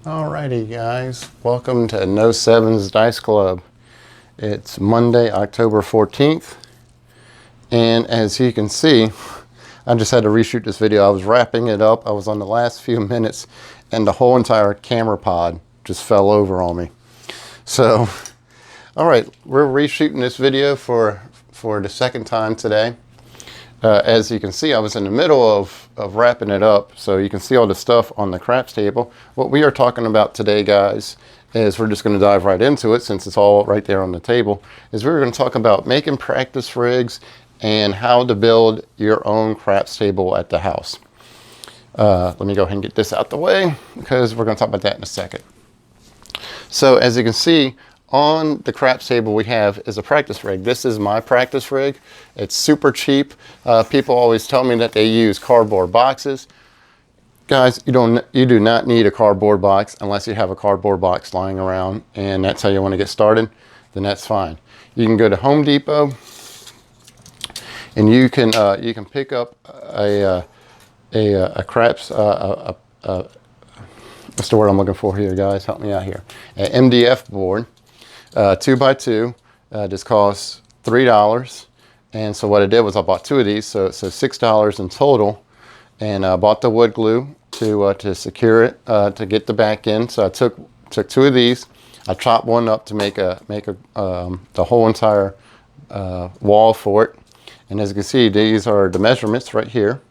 Alrighty guys, welcome to No Sevens Dice Club. It's Monday, October 14th, and as you can see, I just had to reshoot this video. I was wrapping it up. I was on the last few minutes, and the whole entire camera pod just fell over on me. So, alright, we're reshooting this video for the second time today. As you can see, I was in the middle of wrapping it up, so you can see all the stuff on the craps table. What we are talking about today, guys, is we're just going to dive right into it since it's all right there on the table, is we're going to talk about making practice rigs and how to build your own craps table at the house. Let me go ahead and get this out the way because we're going to talk about that in a second. So as you can see, on the craps table we have is a practice rig. This is my practice rig. It's super cheap. People always tell me that they use cardboard boxes. Guys, you do not need a cardboard box unless you have a cardboard box lying around and that's how you want to get started, then that's fine. You can go to Home Depot and you can pick up a craps what's the word I'm looking for here, guys? Help me out here. An MDF board. 2x2, this costs $3, and so what I did was I bought two of these, so $6 in total, and I bought the wood glue to secure it, to get the back in. So I took two of these, I chopped one up to make the whole entire wall for it, and as you can see, these are the measurements right here,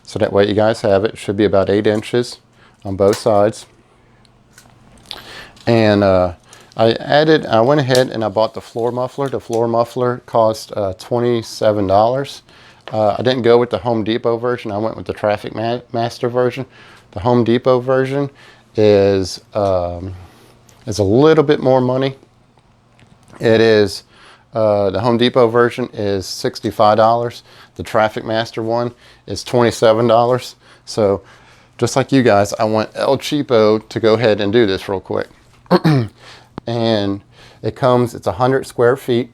so that way you guys have it. It should be about 8 inches on both sides, and I went ahead and I bought the floor muffler. The floor muffler cost $27. I didn't go with the Home Depot version. I went with the Traffic Master version. The Home Depot version is a little bit more money. It is the Home Depot version is $65. The Traffic Master one is $27. So just like you guys, I want El Cheapo to go ahead and do this real quick. And it's 100 square feet,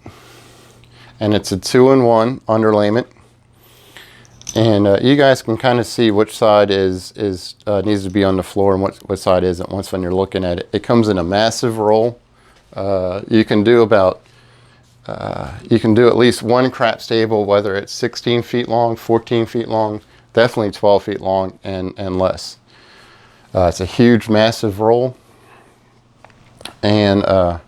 and it's a 2-in-1 underlayment. And you guys can kind of see which side needs to be on the floor and what side isn't once when you're looking at it. It comes in a massive roll. You can do at least one craps table, whether it's 16 feet long, 14 feet long, definitely 12 feet long and less. It's a huge, massive roll. And I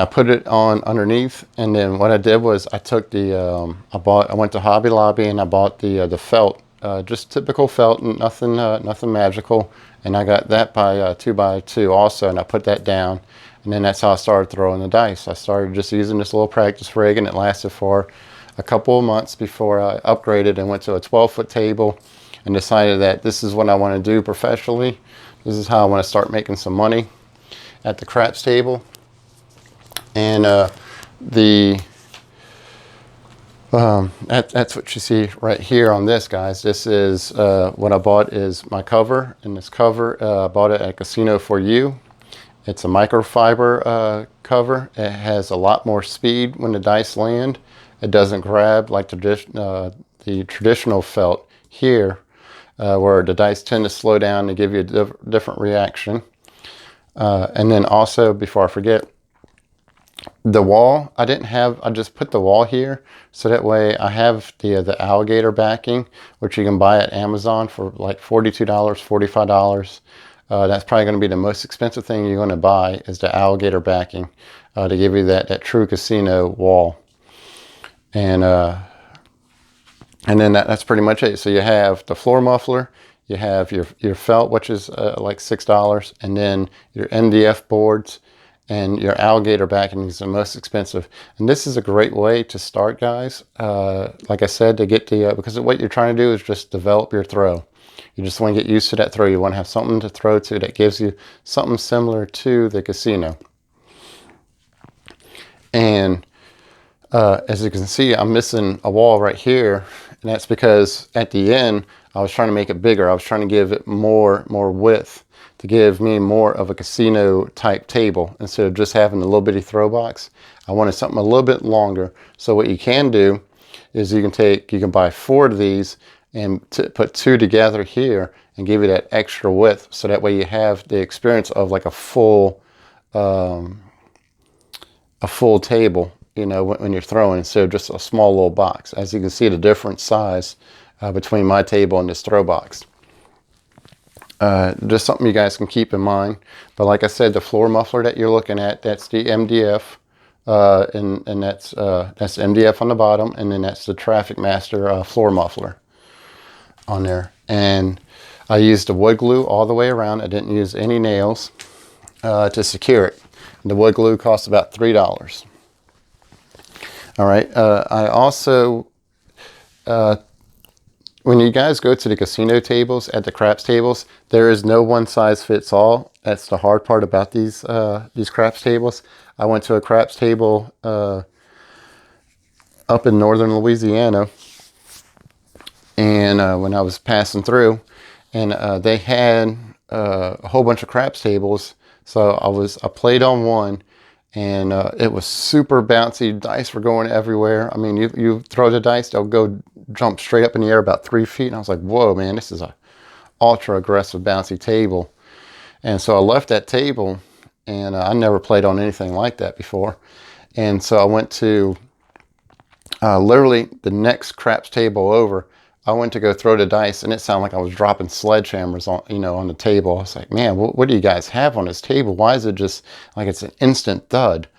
put it on underneath, and then what I did was I took I went to Hobby Lobby and I bought the felt, just typical felt, nothing magical, and I got that by 2x2 also, and I put that down, and then that's how I started throwing the dice. I started just using this little practice rig, and it lasted for a couple of months before I upgraded and went to a 12-foot table and decided that this is what I want to do professionally. This is how I want to start making some money at the craps table. And that's what you see right here on this, guys. This is what I bought is my cover, and this cover I bought it at Casino for You. It's a microfiber cover. It has a lot more speed when the dice land. It doesn't grab like the traditional felt here, where the dice tend to slow down and give you a different reaction. And then also, before I forget, the wall, I just put the wall here, so that way I have the alligator backing, which you can buy at Amazon for like $42, $45. That's probably going to be the most expensive thing you're going to buy, is the alligator backing, to give you that true casino wall. And then that's pretty much it. So you have the floor muffler, you have your felt, which is like $6, and then your MDF boards, and your alligator backing is the most expensive. And this is a great way to start, guys. Like I said, to get because what you're trying to do is just develop your throw. You just want to get used to that throw. You want to have something to throw to that gives you something similar to the casino. And as you can see, I'm missing a wall right here, and that's because at the end I was trying to make it bigger. I was trying to give it more width, to give me more of a casino type table instead of just having a little bitty throw box. I wanted something a little bit longer. So what you can do is you can buy 4 of these, and to put two together here and give you that extra width, so that way you have the experience of like a full table, you know, when you're throwing, instead of just a small little box. As you can see, the different size between my table and this throw box. Just something you guys can keep in mind. But like I said, the floor muffler that you're looking at, that's the MDF, and that's MDF on the bottom, and then that's the Traffic Master floor muffler on there. And I used the wood glue all the way around. I didn't use any nails to secure it. The wood glue costs about $3. All right. I also, when you guys go to the casino tables, at the craps tables, there is no one size fits all. That's the hard part about these craps tables. I went to a craps table up in northern Louisiana, and when I was passing through, and they had a whole bunch of craps tables. So I played on one, and it was super bouncy. Dice were going everywhere. I mean, you throw the dice, they'll go jump straight up in the air about 3 feet. And I was like, whoa, man, this is a ultra aggressive bouncy table. And so I left that table, and I never played on anything like that before. And so I went to literally the next craps table over. I went to go throw the dice, and it sounded like I was dropping sledgehammers on, you know, on the table. I was like, man, what do you guys have on this table? Why is it just like it's an instant thud?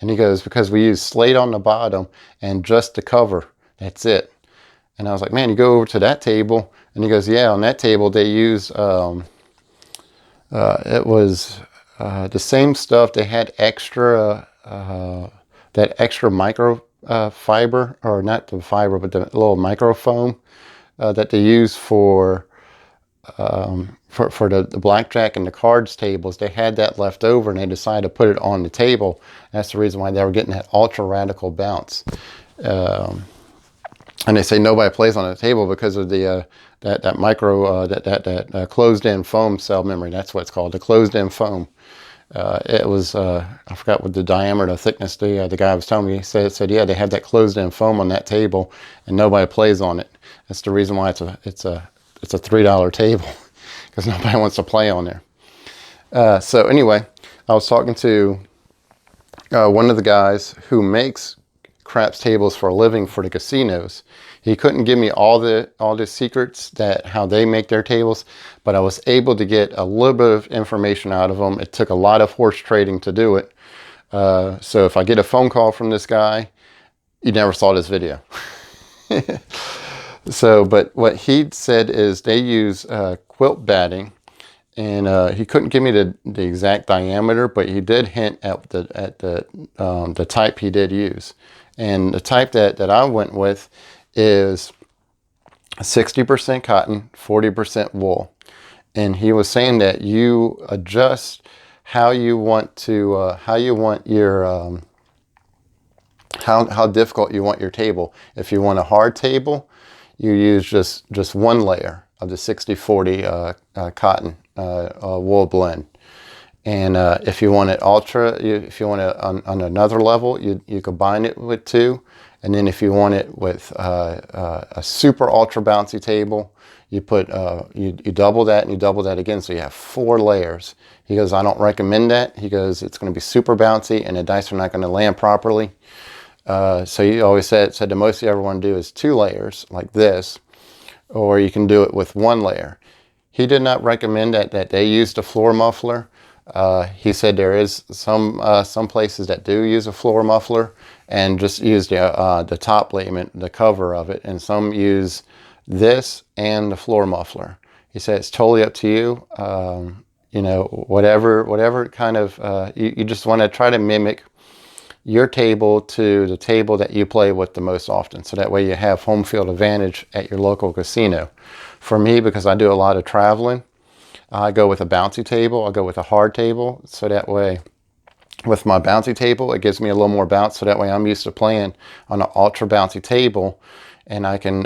And he goes, because we use slate on the bottom and just the cover. That's it. And I was like, man, you go over to that table. And he goes, yeah, on that table they use, it was the same stuff. They had extra, that extra micro fiber, or not the fiber, but the little microfoam that they use for the blackjack and the cards tables. They had that left over, and they decided to put it on the table. That's the reason why they were getting that ultra radical bounce. And they say nobody plays on the table because of the that micro that closed-in foam cell memory. That's what it's called, the closed-in foam. It was I forgot what the diameter, the thickness. The guy was telling me, he said yeah, they have that closed-in foam on that table, and nobody plays on it. That's the reason why it's a $3 table, because nobody wants to play on there. So anyway, I was talking to one of the guys who makes craps tables for a living for the casinos. He couldn't give me all the secrets that how they make their tables, but I was able to get a little bit of information out of him. It took a lot of horse trading to do it. So if I get a phone call from this guy, you never saw this video. So, but what he said is they use quilt batting, and he couldn't give me the exact diameter, but he did hint at the type he did use. And the type that I went with is 60% cotton, 40% wool. And he was saying that you adjust how you want to, how difficult you want your table. If you want a hard table, you use just one layer of the 60-40 cotton wool blend. And if you want it if you want it on another level, you combine it with two. And then if you want it with a super ultra bouncy table, you put you double that, and you double that again, so you have 4 layers. He goes, I don't recommend that. He goes, it's going to be super bouncy, and the dice are not going to land properly. So he always said the most you ever want to do is 2 layers like this, or you can do it with 1 layer. He did not recommend that they use the floor muffler. He said there is some places that do use a floor muffler and just use the top layment, the cover of it, and some use this and the floor muffler. He said it's totally up to you. You know, whatever kind of you just want to try to mimic your table to the table that you play with the most often, so that way you have home field advantage at your local casino. For me, because I do a lot of traveling, I go with a bouncy table. I go with a hard table, so that way with my bouncy table, it gives me a little more bounce, so that way I'm used to playing on an ultra bouncy table, and I can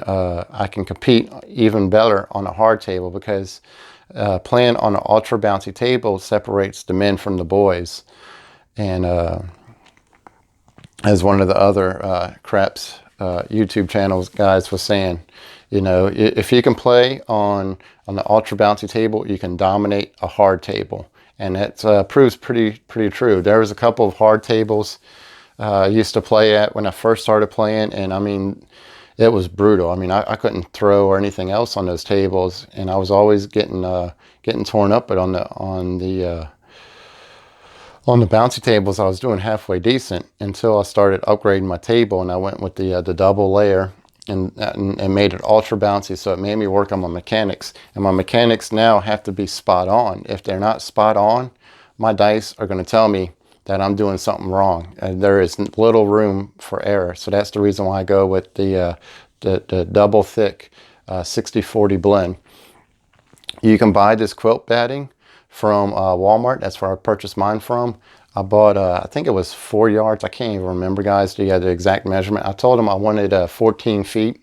compete even better on a hard table, because playing on an ultra bouncy table separates the men from the boys. And as one of the other craps YouTube channels guys was saying, You know, if you can play on the ultra bouncy table, you can dominate a hard table, and that proves pretty true. There was a couple of hard tables I used to play at when I first started playing, and I mean, it was brutal. I mean, I couldn't throw or anything else on those tables, and I was always getting torn up. But on the bouncy tables, I was doing halfway decent until I started upgrading my table, and I went with the double layer and made it ultra bouncy. So it made me work on my mechanics, and my mechanics now have to be spot on. If they're not spot on, my dice are going to tell me that I'm doing something wrong. There is little room for error. So that's the reason why I go with the double thick 60-40 blend. You can buy this quilt batting from Walmart. That's where I purchased mine from. I bought, I think it was 4 yards. I can't even remember, guys. Do you have the exact measurement? I told them I wanted 14 feet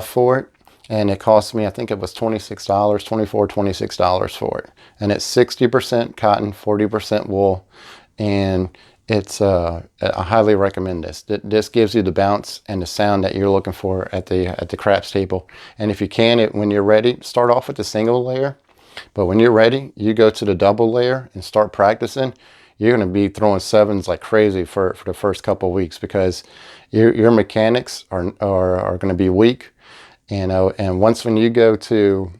for it. And it cost me, I think it was $26, $26 for it. And it's 60% cotton, 40% wool. And it's, I highly recommend this. This gives you the bounce and the sound that you're looking for at the craps table. And if you can, when you're ready, start off with the single layer. But when you're ready, you go to the double layer and start practicing. You're going to be throwing sevens like crazy for the first couple of weeks, because your mechanics are going to be weak. And when you go to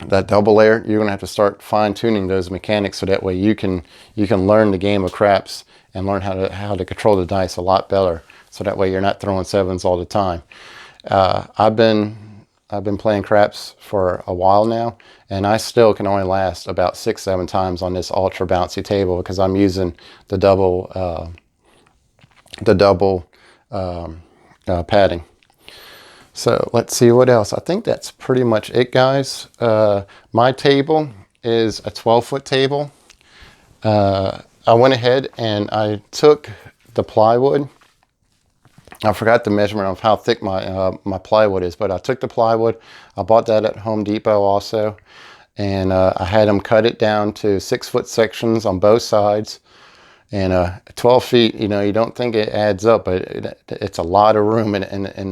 that double layer, you're going to have to start fine-tuning those mechanics, so that way you can learn the game of craps and learn how to control the dice a lot better, so that way you're not throwing sevens all the time. I've been playing craps for a while now, and I still can only last about 6-7 times on this ultra bouncy table, because I'm using the double padding. So let's see what else. I think that's pretty much it, guys. My table is a 12-foot table. I went ahead and I took the plywood. I forgot the measurement of how thick my plywood is, but I took the plywood. I bought that at Home Depot also. And I had them cut it down to 6-foot sections on both sides. And 12 feet, you know, you don't think it adds up, but it's a lot of room in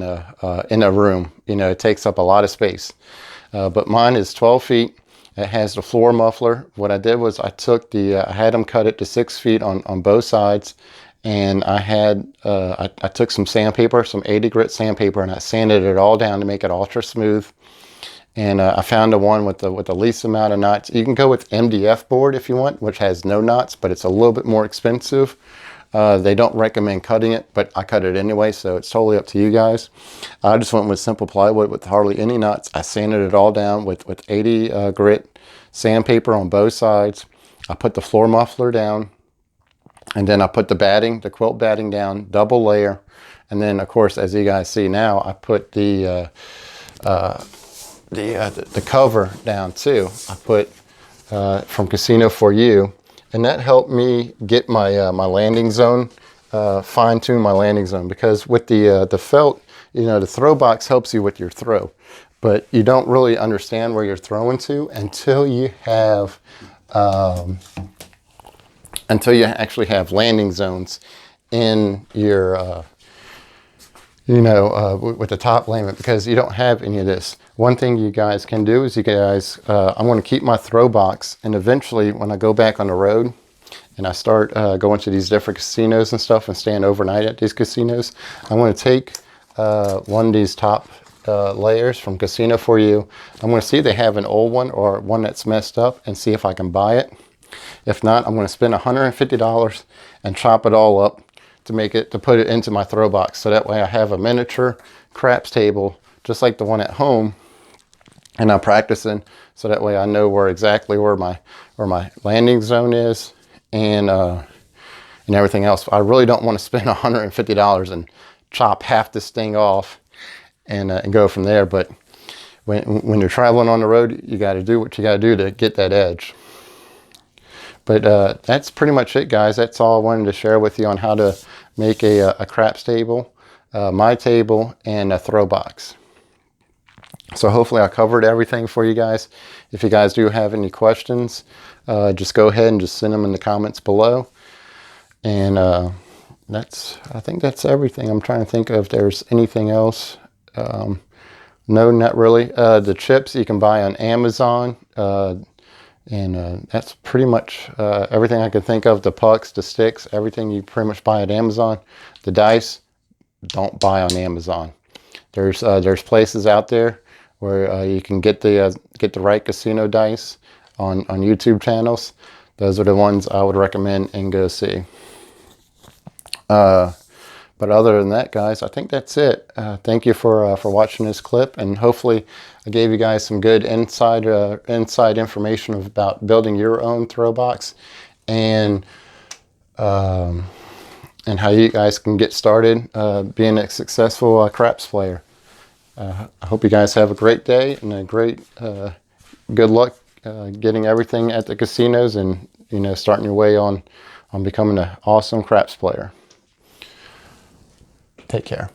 a room. You know, it takes up a lot of space. But mine is 12 feet. It has the floor muffler. What I did was I had them cut it to 6 feet on both sides. And I took some sandpaper, some 80 grit sandpaper, and I sanded it all down to make it ultra smooth. And I found the one with the least amount of knots. You can go with MDF board if you want, which has no knots, but it's a little bit more expensive. They don't recommend cutting it, but I cut it anyway, so it's totally up to you guys. I just went with simple plywood with hardly any knots. I sanded it all down with 80 grit sandpaper on both sides. I put the floor muffler down, and then I put the quilt batting down, double layer. And then, of course, as you guys see now, I put the cover down too. I put from Casino For You, and that helped me get my my landing zone, fine-tune my landing zone, because with the felt, you know, the throw box helps you with your throw, but you don't really understand where you're throwing to until you actually have landing zones in your with the top layment, because you don't have any of this. One thing you guys can do is I'm going to keep my throw box, and eventually when I go back on the road and I start going to these different casinos and stuff and staying overnight at these casinos, I'm going to take one of these top layers from Casino For You. I'm going to see if they have an old one or one that's messed up, and see if I can buy it. If not, I'm going to spend $150 and chop it all up to put it into my throw box, so that way I have a miniature craps table just like the one at home, and I'm practicing, so that way I know exactly where my landing zone is, and everything else. I really don't want to spend $150 and chop half this thing off and go from there. But when you're traveling on the road, you got to do what you got to do to get that edge. But that's pretty much it, guys. That's all I wanted to share with you on how to make a craps table, my table, and a throw box. So hopefully I covered everything for you guys. If you guys do have any questions, just go ahead and just send them in the comments below. And I think that's everything. I'm trying to think if there's anything else No, not really. The chips you can buy on Amazon, and that's pretty much everything I can think of. The pucks, the sticks, everything you pretty much buy at Amazon. The dice, don't buy on Amazon. There's places out there where you can get the right casino dice on YouTube channels. Those are the ones I would recommend and go see. But other than that, guys, I think that's it. Thank you for watching this clip, and hopefully I gave you guys some good inside information about building your own throw box, and how you guys can get started being a successful craps player. I hope you guys have a great day and a great good luck getting everything at the casinos, and starting your way on becoming an awesome craps player. Take care.